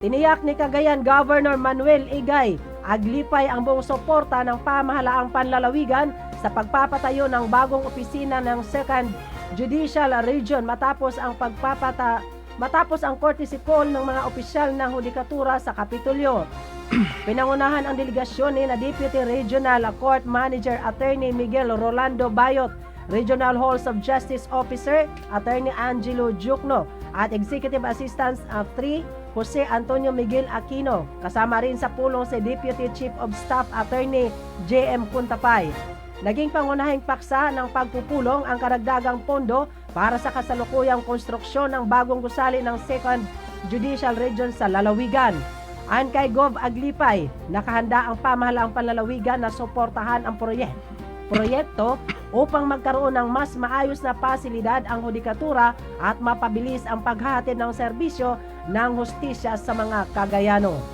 Tiniyak ni Cagayan Governor Manuel Igay Aglipay ang buong suporta ng pamahalaang panlalawigan sa pagpapatayo ng bagong opisina ng 2nd Judicial Region matapos ang courtesy call ng mga opisyal ng hudikatura sa Kapitolyo. Pinangunahan ang delegasyon ni na Deputy Regional Court Manager Attorney Miguel Rolando Bayot, Regional Halls of Justice Officer Attorney Angelo Jukno at Executive Assistant 3 Jose Antonio Miguel Aquino. Kasama rin sa pulong si Deputy Chief of Staff Attorney J.M. Puntapay. Naging pangunahing paksa ng pagpupulong ang karagdagang pondo para sa kasalukuyang konstruksyon ng bagong gusali ng 2nd Judicial Region sa lalawigan. Ayon kay Gov. Aglipay, nakahanda ang pamahalaang panlalawigan na suportahan ang proyekto upang magkaroon ng mas maayos na pasilidad ang hudikatura at mapabilis ang paghahatid ng serbisyo ng hustisya sa mga Cagayano.